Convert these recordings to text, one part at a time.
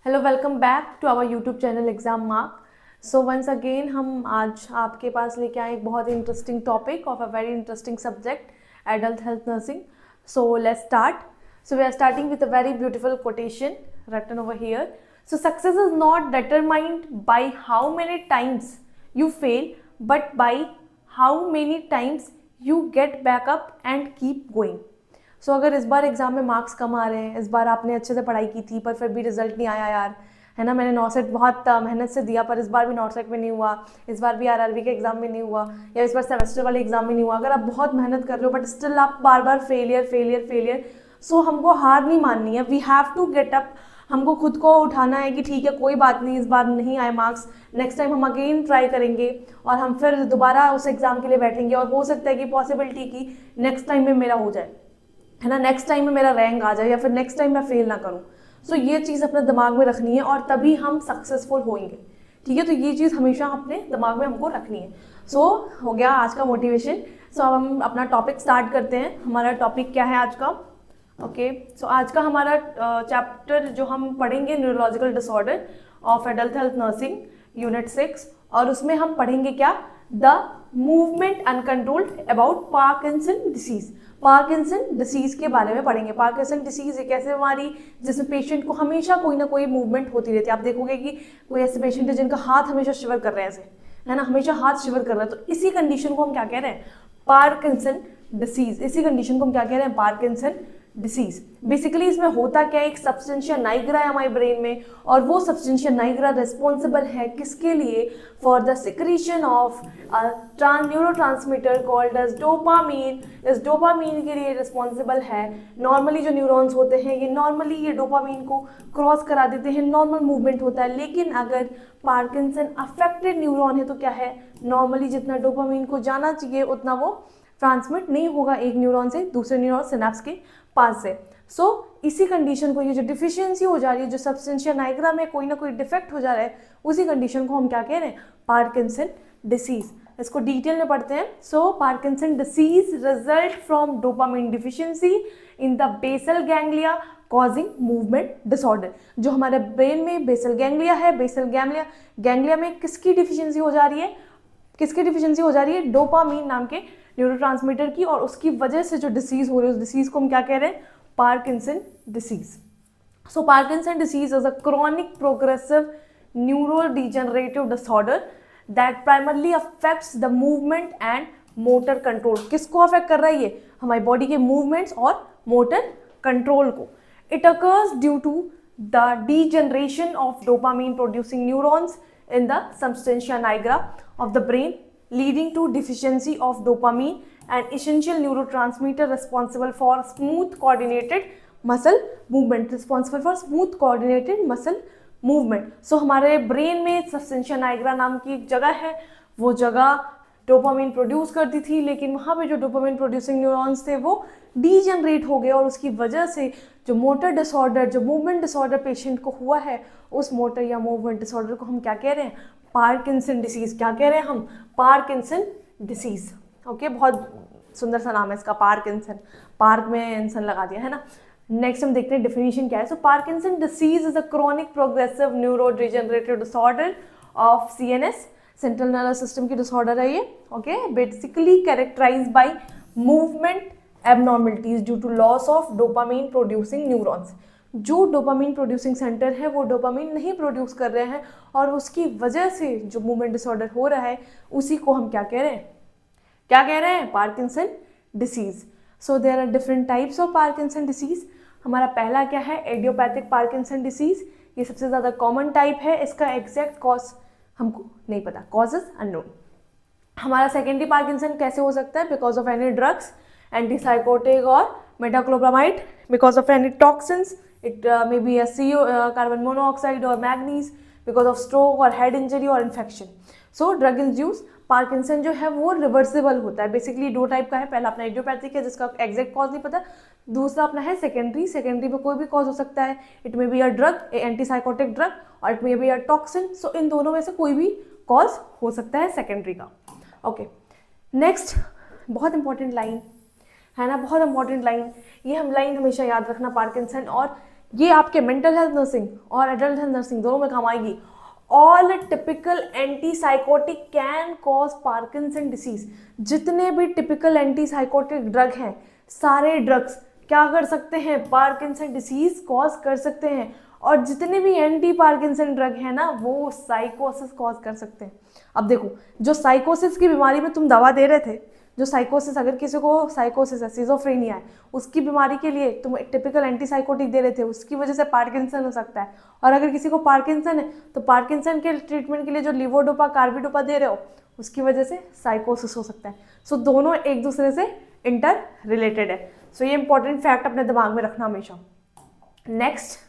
Hello, welcome back to our YouTube channel exam mark. So once again हम आज आपके पास लेके आए एक बहुत ही interesting topic of a very interesting subject, adult health nursing. So let's start. So we are starting with a very beautiful quotation written over here. So success is not determined by how many times you fail, but by how many times you get back up and keep going. सो अगर इस बार exam में marks कम आ रहे हैं, इस बार आपने अच्छे से पढ़ाई की थी पर फिर भी रिजल्ट नहीं आया यार, है ना, मैंने नॉसेट बहुत मेहनत से दिया पर इस बार भी नॉसेट में नहीं हुआ, इस बार भी आरआरबी के एग्जाम में नहीं हुआ, या इस बार सेमेस्टर वाले एग्जाम में नहीं हुआ, अगर आप बहुत मेहनत कर रहे हो बट स्टिल आप बार बार फेलियर फेलियर फेलियर, सो हमको हार नहीं माननी है। We have to get up. हमको खुद को उठाना है कि ठीक है, कोई बात नहीं, इस बार नहीं आए मार्क्स, नेक्स्ट टाइम हम अगेन ट्राई करेंगे और हम फिर दोबारा उस एग्जाम के लिए बैठेंगे और हो सकता है कि पॉसिबिलिटी की नेक्स्ट टाइम में मेरा हो जाए, है ना, नेक्स्ट टाइम में मेरा रैंक आ जाए या फिर नेक्स्ट टाइम मैं फेल ना करूँ। सो ये चीज़ अपने दिमाग में रखनी है और तभी हम सक्सेसफुल होंगे। ठीक है, तो ये चीज़ हमेशा अपने दिमाग में हमको रखनी है। सो हो गया आज का मोटिवेशन। सो अब हम अपना टॉपिक स्टार्ट करते हैं। हमारा टॉपिक क्या है आज का? ओके, सो आज का हमारा चैप्टर जो हम पढ़ेंगे, neurological disorder of adult health nursing unit 6, और उसमें हम पढ़ेंगे क्या? The movement uncontrolled about Parkinson disease. Parkinson disease के बारे में पढ़ेंगे। पार्किंसन डिसीज एक ऐसी बीमारी जिसमें पेशेंट को हमेशा कोई ना कोई मूवमेंट होती रहती है। आप देखोगे कि कोई ऐसे पेशेंट है जिनका हाथ हमेशा शिवर कर रहे हैं, ऐसे, है ना, हमेशा हाथ शिवर कर रहा है, तो इसी कंडीशन को हम क्या कह रहे हैं? Parkinson disease. इसी कंडीशन को हम क्या कह रहे हैं? Parkinson disease. बेसिकली इसमें होता क्या है, एक सब्सटेंशिया नाइग्रा है हमारे ब्रेन में, और वो सब्सटेंशिया नाइग्रा रिस्पॉन्सिबल है किसके लिए? For the secretion of neurotransmitter called as dopamine. इस डोपामीन के लिए रिस्पॉन्सिबल है। नॉर्मली जो न्यूरॉन्स होते हैं ये नॉर्मली ये डोपामीन को क्रॉस करा देते हैं, नॉर्मल मूवमेंट होता है। लेकिन अगर पार्किंसन अफेक्टेड न्यूरॉन है तो क्या है? नॉर्मली जितना डोपामीन को जाना चाहिए उतना वो ट्रांसमिट नहीं होगा एक न्यूरॉन से दूसरे न्यूरॉन सिनेप्स के पास से। सो इसी कंडीशन को, ये जो डिफिशियंसी हो जा रही है, जो सब्सटेंशिया नाइग्रा में कोई ना कोई डिफेक्ट हो जा रहा है, उसी कंडीशन को हम क्या कह रहे हैं? Parkinson disease. इसको डिटेल में पढ़ते हैं। So Parkinson disease result from dopamine deficiency in the basal ganglia causing movement disorder. जो हमारे ब्रेन में बेसल गैंग्लिया है, बेसल गैंग्लिया में किसकी डिफिशियंसी हो जा रही है? किसकी डिफिशियंसी हो जा रही है? डोपामीन नाम के न्यूरोट्रांसमीटर की, और उसकी वजह से जो डिसीज हो रही है उस डिसीज को हम क्या कह रहे हैं? Parkinson disease. So Parkinson disease is a chronic progressive neurodegenerative disorder that primarily affects the movement and motor control. किसको अफेक्ट कर रहा है ये? हमारी बॉडी के मूवमेंट्स और मोटर कंट्रोल को। It occurs due to the degeneration of dopamine producing neurons in the substantia nigra of the brain, leading to deficiency of dopamine, an essential neurotransmitter responsible for smooth coordinated muscle movement, responsible for smooth coordinated muscle movement. So हमारे brain में substantia Niagara नाम की एक जगह है, वो जगह dopamine produce करती थी, लेकिन वहाँ पे जो डोपामिन प्रोड्यूसिंग न्यूरॉन्स थे वो डीजनरेट हो गए, और उसकी वजह से जो मोटर डिसऑर्डर, जो मूवमेंट डिसऑर्डर पेशेंट को हुआ है, उस मोटर या मूवमेंट डिसऑर्डर को हम क्या कह रहे हैं? Parkinson disease. क्या कह रहे हैं हम? Parkinson disease. ओके, बहुत सुंदर सा नाम है इसका, पार्किंसन। पार्क में इंसन लगा दिया है ना। नेक्स्ट हम देखते हैं डेफिनेशन क्या है। So Parkinson disease is a chronic progressive neuro degenerative disorder of CNS, central nervous system की डिसऑर्डर है ये। Okay, basically characterize by movement abnormalities due to loss of dopamine producing neurons. जो dopamine producing centre है वो dopamine नहीं produce कर रहे हैं, और उसकी वजह से जो मूवमेंट डिसऑर्डर हो रहा है उसी को हम क्या कह रहे हैं? क्या कह रहे हैं? Parkinson disease. So there are different types of Parkinson disease. हमारा पहला क्या है? Idiopathic Parkinson disease. ये सबसे ज़्यादा कॉमन टाइप है। इसका एग्जैक्ट कॉज हमको नहीं पता, कॉजेज अननोन। हमारा सेकेंडरी पार्किंसन कैसे हो सकता है? Because of any drugs, antipsychotic और metoclopramide, because of any toxins, it may be a CO carbon monoxide और मैग्नीज, बिकॉज ऑफ स्ट्रोक और हेड इंजरी और infection. So drug induce Parkinson जो है वो रिवर्सिबल होता है। बेसिकली दो टाइप का है। पहला अपना इडियोपैथिक है जिसका एग्जैक्ट कॉज नहीं पता, दूसरा अपना है सेकेंडरी। सेकेंडरी में कोई भी कॉज हो सकता है। It may be a drug, antipsychotic drug, और it may be a toxin. So इन दोनों में से कोई भी कॉज हो सकता है सेकेंडरी का। ओके, नेक्स्ट बहुत इंपॉर्टेंट लाइन है ना, बहुत इंपॉर्टेंट लाइन। ये हम लाइन हमेशा याद रखना। पार्किंसन और ये आपके मेंटल हेल्थ नर्सिंग और एडल्ट हेल्थ नर्सिंग दोनों में काम आएगी। All typical antipsychotic can cause Parkinson disease. जितने भी टिपिकल एंटीसाइकोटिक ड्रग हैं, सारे ड्रग्स क्या कर सकते हैं, पार्किंसन डिसीज कॉज कर सकते हैं। और जितने भी एंटी पार्किंसन ड्रग है ना, वो साइकोसिस कॉज कर सकते हैं। अब देखो, जो साइकोसिस की बीमारी में तुम दवा दे रहे थे, जो साइकोसिस, अगर किसी को साइकोसिस है, सिजोफ्रेनिया है, उसकी बीमारी के लिए तुम एक टिपिकल एंटीसाइकोटिक दे रहे थे, उसकी वजह से पार्किंसन हो सकता है। और अगर किसी को पार्किंसन है, तो पार्किंसन के ट्रीटमेंट के लिए जो लिवोडोपा कार्बिडोपा दे रहे हो, उसकी वजह से साइकोसिस हो सकता है। सो दोनों एक दूसरे से इंटर रिलेटेड है। सो ये इंपॉर्टेंट फैक्ट अपने दिमाग में रखना हमेशा। नेक्स्ट,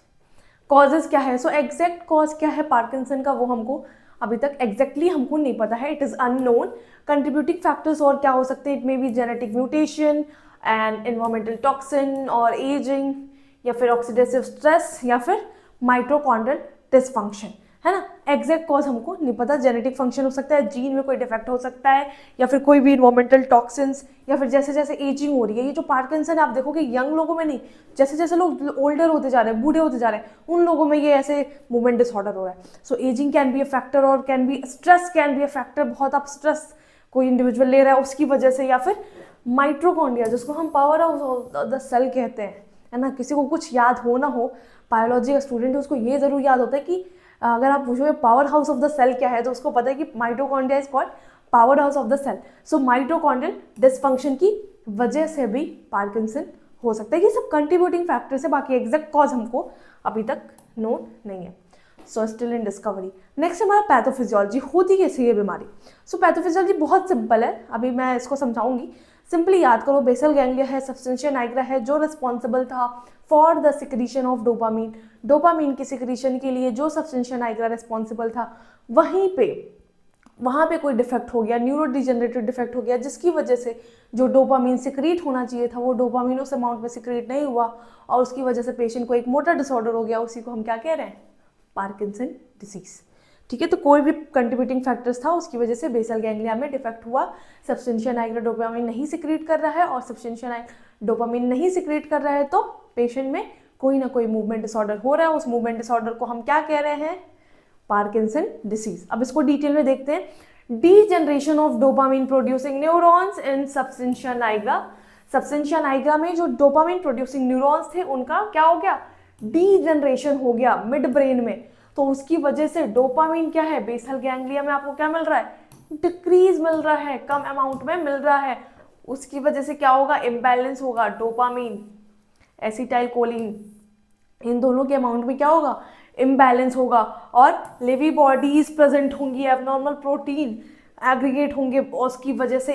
कॉजेज क्या है। सो एग्जैक्ट कॉज क्या है पार्किंसन का, वो हमको अभी तक एग्जैक्टली हमको नहीं पता है, it is unknown. Contributing factors और क्या हो सकते हैं, it may B genetic mutation and environmental toxin और एजिंग, या फिर ऑक्सीडेटिव स्ट्रेस, या फिर माइटोकॉन्ड्रियल डिसफंक्शन, है ना। एग्जैक्ट कॉज हमको नहीं पता। जेनेटिक फंक्शन हो सकता है, जीन में कोई डिफेक्ट हो सकता है, या फिर कोई भी इन्वायरमेंटल टॉक्सिन्स, या फिर जैसे जैसे एजिंग हो रही है। ये जो पार्किंसन है, आप देखोगे यंग लोगों में नहीं, जैसे जैसे लोग ओल्डर होते जा रहे हैं, बूढ़े होते जा रहे हैं, उन लोगों में ये ऐसे मूवमेंट डिसऑर्डर हो रहा है। So ageing can be a factor, और can be stress can be a factor. बहुत आप स्ट्रेस कोई इंडिविजुअल ले रहा है उसकी वजह से, या फिर माइटोकॉन्ड्रिया जिसको हम power house of the cell कहते हैं, है ना। किसी को कुछ याद हो ना हो, बायोलॉजी का स्टूडेंट है, उसको ये जरूर याद होता है कि अगर आप पूछोगे power house of the cell क्या है, तो उसको पता है कि mitochondria is called power house of the cell. So mitochondrial dysfunction की वजह से भी पार्किंसन हो सकता है। ये सब कंट्रीब्यूटिंग फैक्टर्स है, बाकी एग्जैक्ट कॉज हमको अभी तक नोन नहीं है। So still in discovery. Next हमारा पैथोफिजियोलॉजी, होती कैसी है बीमारी। सो पैथोफिजियोलॉजी बहुत सिंपल है, अभी मैं इसको समझाऊंगी। सिंपली याद करो, बेसल गैंग्लिया है, सब्सटेंशिया नाइग्रा है, जो रिस्पॉन्सिबल था for the secretion of dopamine. Dopamine की सिक्रीशन के लिए जो सब्सटेंशिया नाइग्रा रिस्पॉन्सिबल था, वहाँ पे कोई डिफेक्ट हो गया, न्यूरो डिजेनरेटिव डिफेक्ट हो गया, जिसकी वजह से जो डोपामीन सिक्रीट होना चाहिए था, वो डोपामीन उस अमाउंट में सिक्रीट नहीं हुआ, और उसकी वजह से पेशेंट को एक मोटर डिसऑर्डर हो गया। उसी को हम क्या कह रहे हैं, पार्किंसन डिसीज। ठीक है, तो कोई भी कंट्रीब्यूटिंग फैक्टर्स था, उसकी वजह से बेसल गैंग्लिया में डिफेक्ट हुआ। सब्सटेंशिया नाइग्रा डोपामीन नहीं सिक्रीट कर रहा है, और सब्सटेंशिया नाइग्रा डोपामीन नहीं सिक्रीट कर रहा है, तो पेशेंट में कोई ना कोई मूवमेंट डिसऑर्डर हो रहा है। उस मूवमेंट डिसऑर्डर को हम क्या कह रहे हैं, पार्किंसन डिसीज। अब इसको डिटेल में देखते हैं। Degeneration of dopamine producing neurons in substantia Niagara. Substantia Niagara में जो डोपामीन प्रोड्यूसिंग न्यूरॉन्स थे, उनका क्या हो गया, डीजनरेशन हो गया मिड ब्रेन में। तो उसकी वजह से डोपामीन क्या है, बेसल गैंग्लिया में आपको क्या मिल रहा है, डिक्रीज मिल रहा है, कम अमाउंट में मिल रहा है। उसकी वजह से क्या होगा, इम्बैलेंस होगा। डोपामीन, एसिटाइल कोलिन, इन दोनों के अमाउंट में क्या होगा, इम्बैलेंस होगा, और लेवी बॉडीज प्रेजेंट होंगी, एबनॉर्मल प्रोटीन एग्रीगेट होंगे, और उसकी वजह से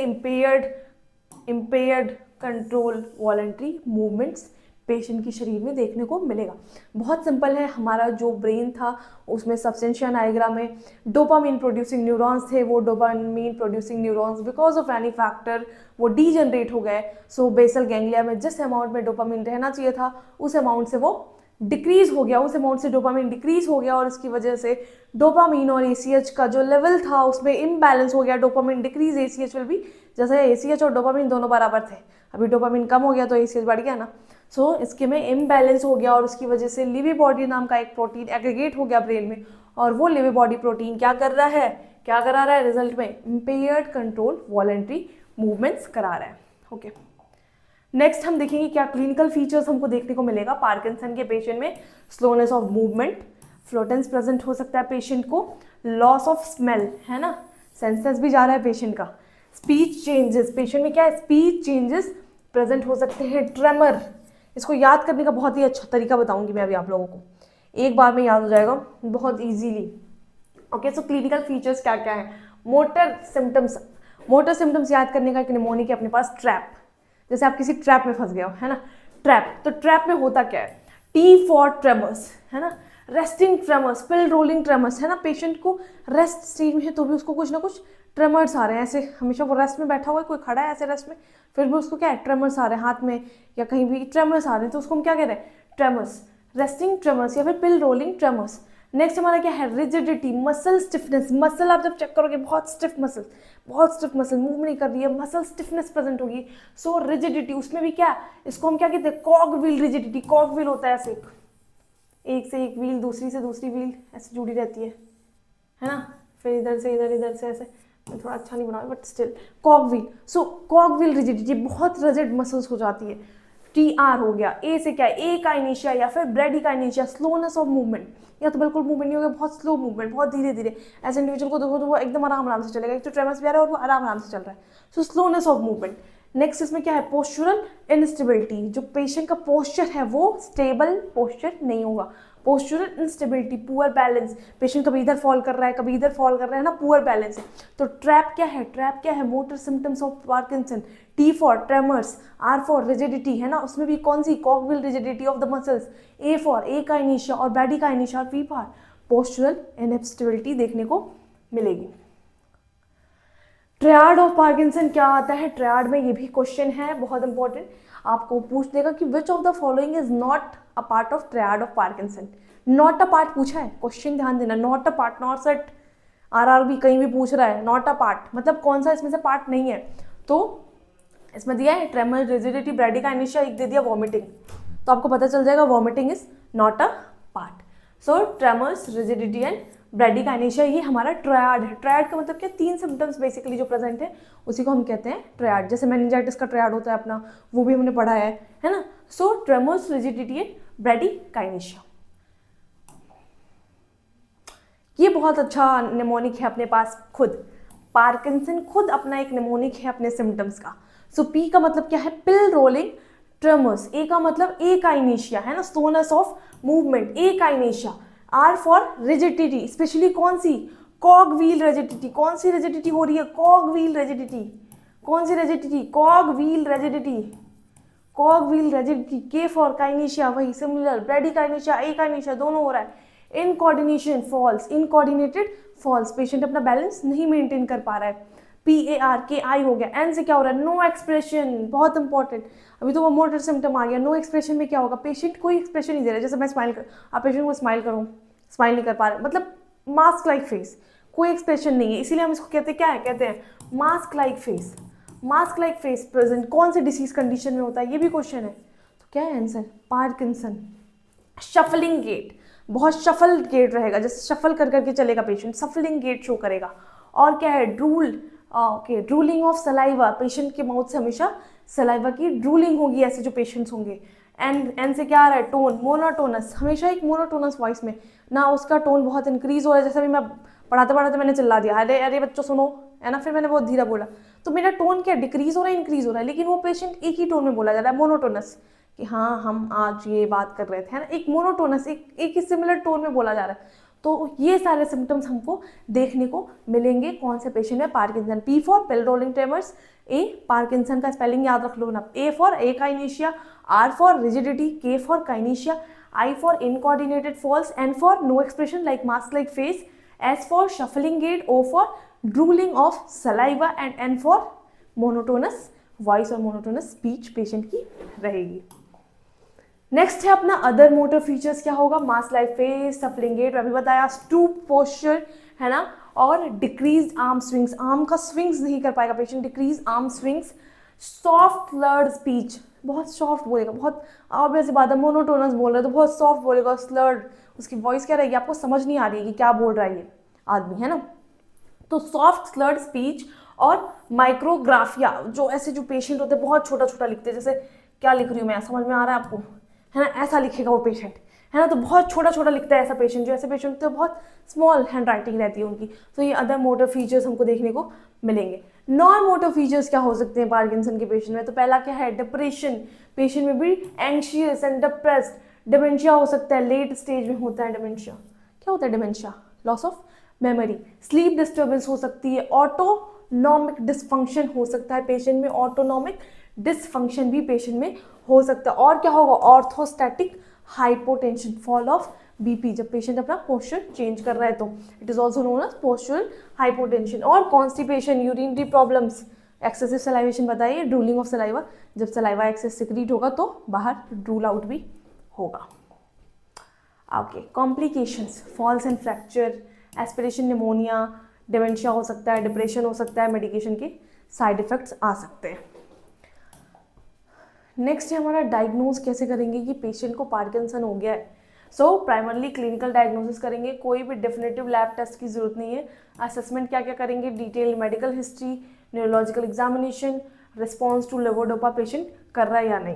impaired control voluntary movements patient की शरीर में देखने को मिलेगा। बहुत सिंपल है, हमारा जो ब्रेन था उसमें सब्सटेंशिया नाइग्रा में डोपामीन प्रोड्यूसिंग न्यूरॉन्स थे, वो dopamine producing neurons because of any factor वो डीजनरेट हो गए। सो बेसल गैंग्लिया में जिस अमाउंट में डोपामीन रहना चाहिए था, उस अमाउंट से वो डिक्रीज हो गया, उस अमाउंट से डोपामीन डिक्रीज हो गया, और इसकी वजह से डोपामीन और एसीएच का जो लेवल था उसमें इम्बैलेंस हो गया। डोपामीन डिक्रीज, एसीएच विल भी, जैसे एसीएच और डोपामीन दोनों बराबर थे, अभी डोपामीन कम हो गया तो एसीएच बढ़ गया ना। सो इसके में इम्बैलेंस हो गया, और उसकी वजह से लिवी बॉडी नाम का एक प्रोटीन एग्रीगेट हो गया ब्रेन में, और वो लिवी बॉडी प्रोटीन क्या कर रहा है, क्या करा रहा है, रिजल्ट में इम्पेयर्ड कंट्रोल वॉलंटरी मूवमेंट्स करा रहा है। ओके, नेक्स्ट हम देखेंगे क्या क्लिनिकल फीचर्स हमको देखने को मिलेगा पार्किंसन के पेशेंट में। स्लोनेस ऑफ मूवमेंट, फ्लोटेंस प्रेजेंट हो सकता है पेशेंट को, लॉस ऑफ स्मेल, है ना, सेंसेस भी जा रहा है पेशेंट का। स्पीच चेंजेस, पेशेंट में क्या है, स्पीच चेंजेस प्रेजेंट हो सकते हैं। ट्रेमर, इसको याद करने का बहुत ही अच्छा तरीका बताऊंगी मैं अभी आप लोगों को, एक बार में याद हो जाएगा बहुत easily. Okay, so clinical features क्या क्या है। मोटर सिम्टम्स याद करने का एक निमोनिक है अपने पास, ट्रैप, जैसे आप किसी ट्रैप में फंस गए हो, है ना, ट्रैप। तो ट्रैप में होता क्या है, टी फॉर ट्रेमर्स, है ना, रेस्टिंग ट्रेमर्स, पिल रोलिंग ट्रेमर्स, है ना, पेशेंट को रेस्ट स्टेज में है तो भी उसको कुछ ना कुछ ट्रेमर्स आ रहे हैं, ऐसे हमेशा वो रेस्ट में बैठा हुआ है, कोई खड़ा है ऐसे रेस्ट में, फिर भी उसको क्या है, ट्रेमर्स आ रहे हैं हाथ में या कहीं भी ट्रेमर्स आ रहे हैं, तो उसको हम क्या कह रहे हैं, ट्रेमर्स, रेस्टिंग ट्रेमर्स या फिर पिल रोलिंग ट्रेमर्स। नेक्स्ट हमारा क्या है, रिजिडिटी, मसल स्टिफनेस, मसल आप जब चेक करोगे बहुत स्टिफ मसल मूव नहीं कर रही है, मसल स्टिफनेस प्रेजेंट होगी। सो रिजिडिटी, उसमें भी क्या, इसको हम क्या कहते हैं, कॉग व्हील रिजिडिटी, कॉग व्हील होता है ऐसे, एक से एक व्हील दूसरी से दूसरी व्हील ऐसे जुड़ी रहती है ना, फिर इधर से इधर, इधर से ऐसे, मैं थोड़ा अच्छा नहीं बना but still कॉग wheel. So कॉग wheel rigidity बहुत रिजिड मसल्स हो जाती है। TR हो गया, ए से क्या है, ए काइनेशिया या फिर ब्रेडिकाइनेशिया, स्लोनेस ऑफ मूवमेंट, या तो बिल्कुल मूवमेंट नहीं होगा, बहुत स्लो मूवमेंट, बहुत धीरे धीरे, ऐसे इंडिविजुअल को देखो तो वो एकदम आराम आराम से चलेगा, एक तो ट्रेमर्स भी आ रहा है और वो आराम आराम से चल रहा है, सो स्लोनेस ऑफ मूवमेंट। नेक्स्ट इसमें क्या है, पोस्चरल इंस्टेबिलिटी, जो पेशेंट का पोस्चर है वो स्टेबल पोस्चर नहीं होगा, postural instability, poor balance, patient कभी इधर फॉल कर रहा है कभी इधर फॉल कर रहा है ना, पुअर बैलेंस है। तो ट्रैप क्या है, ट्रैप क्या है, motor symptoms of Parkinson, T for tremors, R for rigidity है ना, उसमें भी कौन सी, cogwheel rigidity of the muscles, A for akinesia और ब्रैडिकाइनेशिया, और V फॉर पोस्चरल इंस्टेबिलिटी देखने को मिलेगी। ट्रायड ऑफ पार्किंसन क्या आता है, ट्रायड में ये भी क्वेश्चन है बहुत इंपॉर्टेंट, आपको पूछ देगा कि which of the following is not a part of triad of Parkinson. Not a part पूछा है, क्वेश्चन ध्यान देना, not a part, not set, RRB कहीं भी पूछ रहा है, नॉट अ पार्ट मतलब कौन सा इसमें से पार्ट नहीं है। तो इसमें दिया है ट्रेमर, रिजिडिटी, ब्रैडिकाइनेशिया, एक दे दिया वॉमिटिंग, तो आपको पता चल जाएगा vomiting is not a part. So tremors, rigidity and bradykinesia ये हमारा ट्रायड है। ट्रायड का मतलब क्या, 3 सिम्टम्स बेसिकली जो प्रेजेंट है उसी को हम कहते हैं ट्रायड, जैसे मेनिंजाइटिस का ट्रायड होता है अपना, वो भी हमने पढ़ा है ना। सो ट्रेमर्स, रिजिडिटी एंड ब्रैडिकाइनेशिया, ये बहुत अच्छा निमोनिक है अपने पास खुद, पार्किंसन खुद अपना एक निमोनिक है अपने सिम्टम्स का। सो P का मतलब क्या है, पिल रोलिंग ट्रेमर्स, A का मतलब ए काइनेशिया है ना, slowness of movement, akinesia, R for rigidity, especially कौन सी, कॉग व्हील रिजिडिटी, कौन सी रिजिडिटी हो रही है, कॉग व्हील रिजिडिटी, कौन सी rigidity, cog wheel rigidity, cog wheel rigidity. K for kinesia, वही सिमिलर, ब्रैडिकाइनेशिया, ए काइनेशिया, दोनों हो रहा है। Incoordination falls, incoordinated falls, patient अपना बैलेंस नहीं मेंटेन कर पा रहा है। PARKI हो गया। N से क्या हो रहा है, नो एक्सप्रेशन, बहुत इंपॉर्टेंट, अभी तो वो मोटर सिम्टम आ गया। नो एक्सप्रेशन में क्या होगा, पेशेंट कोई एक्सप्रेशन नहीं दे रहा है, जैसे मैं स्माइल कर, आप पेशेंट को स्माइल करो, स्माइल नहीं कर पा रहे, मतलब मास्क लाइक फेस, कोई एक्सप्रेशन नहीं है, इसीलिए हम इसको कहते हैं, क्या है, कहते हैं mask like face, mask like face present कौन से डिसीज कंडीशन में होता है, ये भी क्वेश्चन है। तो क्या है आंसर, पार्किंसन। शफलिंग गेट, बहुत शफल गेट रहेगा, जैसे शफल कर करके चलेगा पेशेंट, सफलिंग गेट शो करेगा। और क्या है, drool, okay, drooling of saliva, patient के माउथ से हमेशा सलाइवा की ड्रूलिंग होगी, ऐसे जो पेशेंट्स होंगे। एन से क्या आ रहा है, टोन, मोनोटोनस, हमेशा एक मोनोटोनस वॉइस में ना, उसका टोन बहुत इंक्रीज हो रहा है, जैसे अभी मैं पढ़ाते पढ़ाते मैंने चिल्ला दिया, अरे अरे बच्चों सुनो, है ना, फिर मैंने बहुत धीरे बोला, तो मेरा टोन क्या डिक्रीज हो रहा है, इंक्रीज हो रहा है, लेकिन वो पेशेंट एक ही टोन में बोला जा रहा है, मोनोटोनस, कि हाँ हम आज ये बात कर रहे थे, है ना, एक मोनोटोनस, एक ही सिमिलर टोन में बोला जा रहा है। तो ये सारे सिम्टम्स हमको देखने को मिलेंगे कौन से पेशेंट में, Parkinson. P for pill rolling tremors, A Parkinson का स्पेलिंग याद रख लो ना, A for akinesia, R for rigidity, K for kinesia, I for incoordinated falls, N for no expression like mask like face, S for shuffling gait, O for drooling of saliva and N for monotonous voice और monotonous speech patient की रहेगी। Next है अपना other motor features, क्या होगा, mask like face, shuffling gait, अभी बताया, stoop posture, है ना, और डिक्रीज आर्म स्विंग्स, आर्म का स्विंग्स नहीं कर पाएगा patient, decrease arm swings, soft slurred speech, बहुत सॉफ्ट बोलेगा, बहुत ऑब्वियस बात है, मोनोटोनस बोल रहा है तो बहुत सॉफ्ट बोलेगा, स्लर्ड, उसकी वॉइस क्या रहेगी, आपको समझ नहीं आ रही है कि क्या बोल रहा है ये आदमी, है ना। तो सॉफ्ट स्लर्ड स्पीच और माइक्रोग्राफिया, जो ऐसे जो पेशेंट होते हैं बहुत छोटा छोटा लिखते हैं, जैसे क्या लिख रही हूँ मैं, समझ में आ रहा है आपको, है ना, ऐसा लिखेगा वो पेशेंट, है ना, तो बहुत छोटा छोटा लिखता है ऐसा पेशेंट, जो ऐसे पेशेंट होते हैं बहुत स्मॉल हैंड राइटिंग रहती है उनकी। तो ये अदर मोटर फीचर्स हमको देखने को मिलेंगे। नॉन मोटर फीचर्स क्या हो सकते हैं पार्किंसन के पेशेंट में, तो पहला क्या है, डिप्रेशन, पेशेंट में भी एंग्शियस एंड डिप्रेस्ड, डिमेंशिया हो सकता है, लेट स्टेज में होता है डिमेंशिया, क्या होता है dementia, loss of memory, sleep disturbance हो सकती है, ऑटोनॉमिक डिसफंक्शन हो सकता है पेशेंट में, ऑटोनॉमिक डिसफंक्शन भी पेशेंट में हो सकता है, और क्या होगा, orthostatic hypotension, fall of BP, जब पेशेंट अपना पोस्चर चेंज कर रहा है तो it is also known as postural hypotension, और constipation, urinary problems, excessive salivation बताइए, ड्रूलिंग ऑफ सलाइवा, जब सलाइवा एक्सेस सिक्रीट होगा तो बाहर ड्रूल आउट भी होगा। Okay, complications, falls and fracture, aspiration pneumonia, dementia हो सकता है, डिप्रेशन हो सकता है, मेडिकेशन के साइड इफेक्ट्स आ सकते हैं। नेक्स्ट है हमारा डायग्नोज कैसे करेंगे कि पेशेंट को पार्किंसन हो गया है। सो प्राइमरली क्लिनिकल डायग्नोसिस करेंगे, कोई भी डेफिनेटिव लैब टेस्ट की जरूरत नहीं है। असेसमेंट क्या क्या करेंगे, detail medical history, neurological examination, response to levodopa patient कर रहा है या नहीं।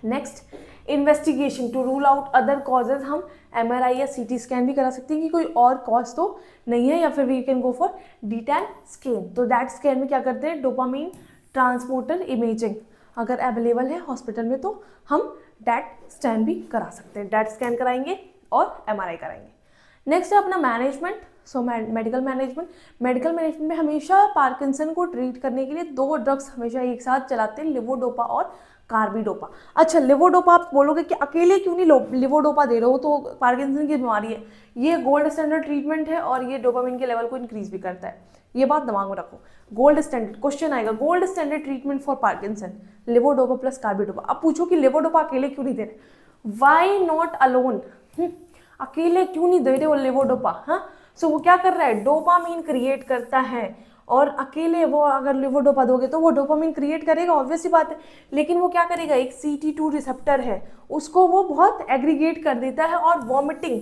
Next, investigation to rule out other causes, हम MRI या CT स्कैन भी करा सकते हैं कि कोई और कॉज तो नहीं है, या फिर we can go for DTAN scan. तो दैट स्कैन में क्या करते हैं, डोपामीन ट्रांसपोर्टर इमेजिंग अगर अवेलेबल है हॉस्पिटल में तो हम डैट स्कैन भी करा सकते हैं, डैट स्कैन कराएंगे और MRI कराएंगे। नेक्स्ट है अपना management, so medical management. Medical management में हमेशा पार्किंसन को ट्रीट करने के लिए 2 ड्रग्स हमेशा एक साथ चलाते हैं, लिवोडोपा और कार्बिडोपा। अच्छा, लिवोडोपा आप बोलोगे कि अकेले क्यों नहीं लिवोडोपा दे रहे हो, तो पार्किंसन की बीमारी है, ये गोल्ड स्टैंडर्ड ट्रीटमेंट है और ये डोपामिन के लेवल को इंक्रीज भी करता है, ये बात दिमाग में रखो। गोल्ड स्टैंडर्ड क्वेश्चन आएगा, gold standard treatment for Parkinson, levodopa plus carbidopa. अब पूछो कि लिवोडोपा अकेले क्यों नहीं दे रहे, वाई नॉट अलोन, अकेले क्यों नहीं दे रहे वो लिवोडोपा। हाँ, सो वो क्या कर रहा है, डोपामीन क्रिएट करता है, और अकेले वो अगर लिवोडोपा दोगे तो वो डोपामीन क्रिएट करेगा, ऑब्वियस सी बात है, लेकिन वो क्या करेगा, एक CT2 रिसेप्टर है उसको वो बहुत एग्रीगेट कर देता है, और वॉमिटिंग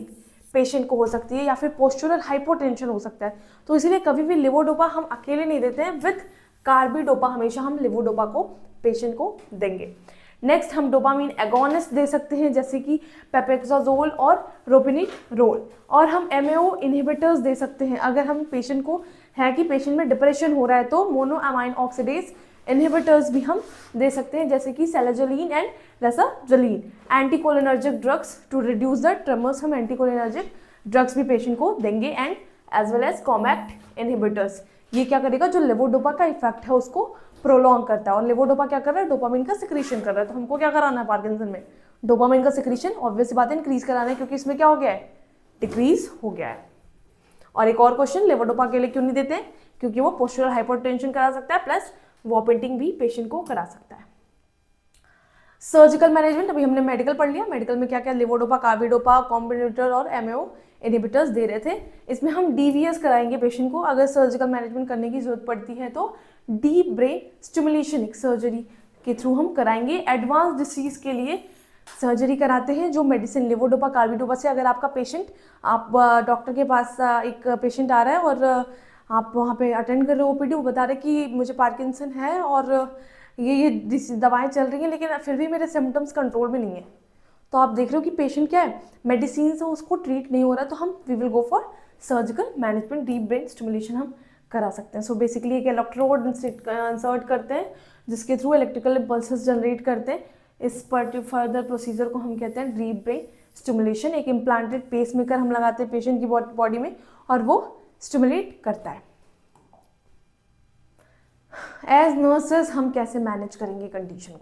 पेशेंट को हो सकती है, या फिर पोस्चुरल हाइपोटेंशन हो सकता है। तो इसीलिए कभी भी लिवोडोपा हम अकेले नहीं देते हैं, विथ कार्बिडोपा हमेशा हम लिवोडोपा को पेशेंट को देंगे। नेक्स्ट, हम डोपामीन एगोनिस्ट दे सकते हैं जैसे कि पेपेक्साजोल और रोपिनिरोल, और हम MAO इनहिबिटर्स दे सकते हैं अगर हम पेशेंट को है कि पेशेंट में डिप्रेशन हो रहा है तो मोनोअमाइन ऑक्सीडेज इनहिबिटर्स भी हम दे सकते हैं जैसे कि selegiline and rasagiline. Anticholinergic drugs to reduce the tremors, हम एंटीकोलिनर्जिक ड्रग्स भी पेशेंट को देंगे, and as well as COMT inhibitors. ये क्या करेगा, जो लिवोडोपा का इफेक्ट है उसको प्रोलॉन्ग करता है, और लिवोडोपा क्या कर रहा है, डोपामिन का सिक्रीशन कर रहा है। तो हमको क्या कराना है पार्किंसन में, डोपामिन का सिक्रीशन ऑब्वियस बात है इंक्रीज कराना है, क्योंकि इसमें क्या हो गया है, डिक्रीज हो गया है। और एक और क्वेश्चन, लिवोडोपा के लिए क्यों नहीं देते हैं, क्योंकि वो पोस्चुरल हाइपरटेंशन करा सकता है प्लस वॉमिटिंग भी पेशेंट को करा सकता है। सर्जिकल मैनेजमेंट, अभी हमने मेडिकल पढ़ लिया, मेडिकल में क्या क्या लिवोडोपा, कार्बिडोपा, कॉम्बिनेटर और MAO इनहिबिटर्स दे रहे थे। इसमें हम DVS कराएंगे पेशेंट को, अगर सर्जिकल मैनेजमेंट करने की जरूरत पड़ती है तो डीप ब्रेन स्टिमुलेशन एक सर्जरी के थ्रू हम कराएंगे। एडवांस डिसीज के लिए सर्जरी कराते हैं, जो मेडिसिन लिवोडोपा कार्बिडोपा से, अगर आपका पेशेंट, आप डॉक्टर के पास एक पेशेंट आ रहा है और आप वहाँ पे अटेंड कर रहे हो OPD, वो बता रहे कि मुझे पार्किंसन है और ये दवाएं चल रही हैं लेकिन फिर भी मेरे सिम्टम्स कंट्रोल में नहीं है, तो आप देख रहे हो कि पेशेंट क्या है, मेडिसिन से उसको ट्रीट नहीं हो रहा है, तो हम we will go for surgical management, deep brain stimulation हम करा सकते हैं। सो बेसिकली एक इलेक्ट्रोड इंसर्ट करते हैं जिसके थ्रू इलेक्ट्रिकल इम्पल्सेस जनरेट करते हैं। इस फर्दर प्रोसीजर को हम कहते हैं डीप ब्रेन स्टिमुलेशन। एक इम्प्लांटेड पेसमेकर हम लगाते हैं पेशेंट की बॉडी में और वो स्टिमुलेट करता है। एज नर्सेज हम कैसे मैनेज करेंगे कंडीशन को,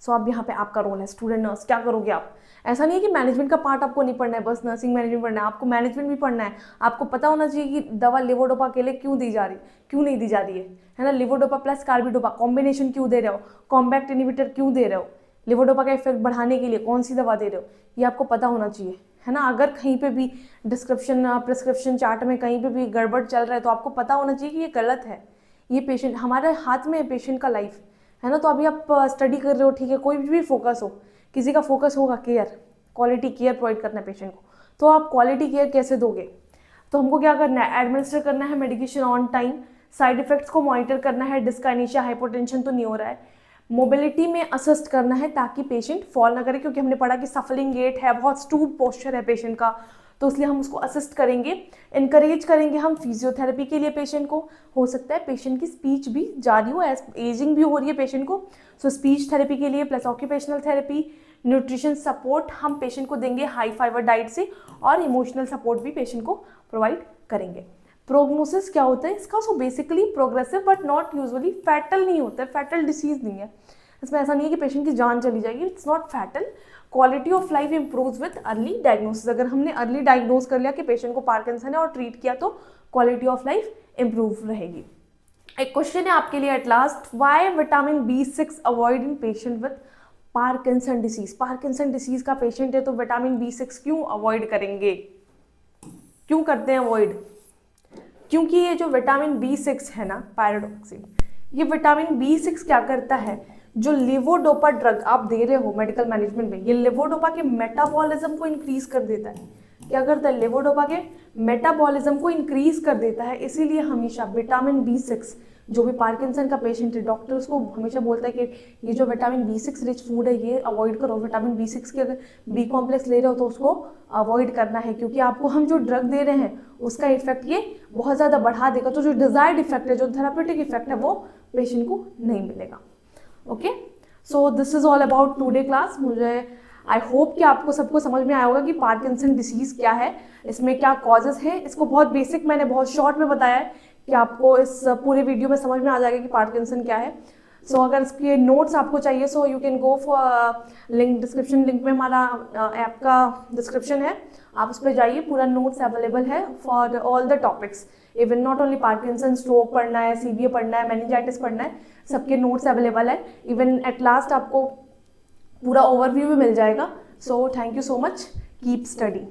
सो अब यहाँ पे आपका रोल है स्टूडेंट नर्स, क्या करोगे आप। ऐसा नहीं है कि मैनेजमेंट का पार्ट आपको नहीं पढ़ना है, बस नर्सिंग मैनेजमेंट पढ़ना है, आपको मैनेजमेंट भी पढ़ना है। आपको पता होना चाहिए कि दवा लिवोडोपा के लिए क्यों दी जा रही, क्यों नहीं दी जा रही है ना, लिवोडोपा प्लस कार्बिडोपा कॉम्बिनेशन क्यों दे रहे हो, कॉम्बैक्ट इनहिबिटर क्यों दे रहे हो, लिवोडोपा का इफेक्ट बढ़ाने के लिए कौन सी दवा दे रहे हो, ये आपको पता होना चाहिए, है ना। अगर कहीं पे भी प्रिस्क्रिप्शन चार्ट में कहीं पे भी गड़बड़ चल रहा है तो आपको पता होना चाहिए कि ये गलत है, ये पेशेंट, हमारे हाथ में है पेशेंट का लाइफ, है ना। तो अभी आप स्टडी कर रहे हो, ठीक है, कोई भी फोकस हो, किसी का फोकस होगा केयर, क्वालिटी केयर प्रोवाइड करना है पेशेंट को, तो आप क्वालिटी केयर कैसे दोगे। तो हमको क्या करना है, एडमिनिस्टर करना है medication on time, side effects को मॉनिटर करना है, डिस्काइनेशिया हाइपोटेंशन तो नहीं हो रहा है, मोबिलिटी में असिस्ट करना है ताकि पेशेंट फॉल ना करे, क्योंकि हमने पढ़ा कि सफलिंग गेट है, बहुत स्टूप पोस्चर है पेशेंट का, तो इसलिए हम उसको असिस्ट करेंगे। इनकरेज करेंगे हम फिजियोथेरेपी के लिए पेशेंट को, हो सकता है पेशेंट की स्पीच भी जारी हो, एजिंग भी हो रही है पेशेंट को, सो स्पीच थेरेपी के लिए plus occupational therapy, nutrition support हम पेशेंट को देंगे हाई फाइबर डाइट से, और इमोशनल सपोर्ट भी पेशेंट को प्रोवाइड करेंगे। प्रोग्नोसिस क्या होता है इसका, so basically progressive but not usually fatal नहीं होता है, फैटल डिसीज नहीं है इसमें, ऐसा नहीं है कि पेशेंट की जान चली जाएगी, it's not fatal. Quality of life improves with early diagnosis, अगर हमने अर्ली डायग्नोज कर लिया कि पेशेंट को पार्किंसन है और ट्रीट किया तो क्वालिटी ऑफ लाइफ इंप्रूव रहेगी। एक क्वेश्चन है आपके लिए at last, why vitamin B6 avoid in patient with Parkinson disease. Parkinson disease का पेशेंट है तो विटामिन B6 क्यों अवॉइड करेंगे, क्यों करते हैं अवॉइड, क्योंकि ये जो विटामिन B6 है ना, पायरोडॉक्सिन, ये विटामिन B6 क्या करता है, जो लेवोडोपा ड्रग आप दे रहे हो मेडिकल मैनेजमेंट में, ये लेवोडोपा के मेटाबॉलिज्म को इंक्रीज कर देता है। क्या करता है? लेवोडोपा के मेटाबॉलिज्म को इंक्रीज कर देता है। इसीलिए हमेशा विटामिन B6, जो भी पार्किंसन का पेशेंट है, डॉक्टर उसको हमेशा बोलता है कि ये जो विटामिन B6 रिच फूड है ये अवॉइड करो। विटामिन B6 के अगर B कॉम्प्लेक्स ले रहे हो तो उसको अवॉइड करना है, क्योंकि आपको हम जो ड्रग दे रहे हैं उसका इफेक्ट ये बहुत ज़्यादा बढ़ा देगा। तो जो डिजायर्ड इफेक्ट है, जो थेरापेटिक इफेक्ट है, वो पेशेंट को नहीं मिलेगा। Okay, so this is all about today class. मुझे आई होप कि आपको सबको समझ में आया होगा कि पार्किंसन डिसीज़ क्या है, इसमें क्या कॉजेज हैं। इसको बहुत बेसिक मैंने बहुत शॉर्ट में बताया है कि आपको इस पूरे वीडियो में समझ में आ जाएगा कि पार्किंसन क्या है। सो अगर इसके नोट्स आपको चाहिए so you can go for link, description link में हमारा ऐप का डिस्क्रिप्शन है, आप उस पर जाइए, पूरा नोट्स अवेलेबल है for all the topics. Even not only Parkinson, stroke पढ़ना है, CVA पढ़ना है, मेनिंजाइटिस पढ़ना है, सबके नोट्स अवेलेबल है। इवन एट लास्ट आपको पूरा ओवरव्यू भी मिल जाएगा। So thank you so much, keep study.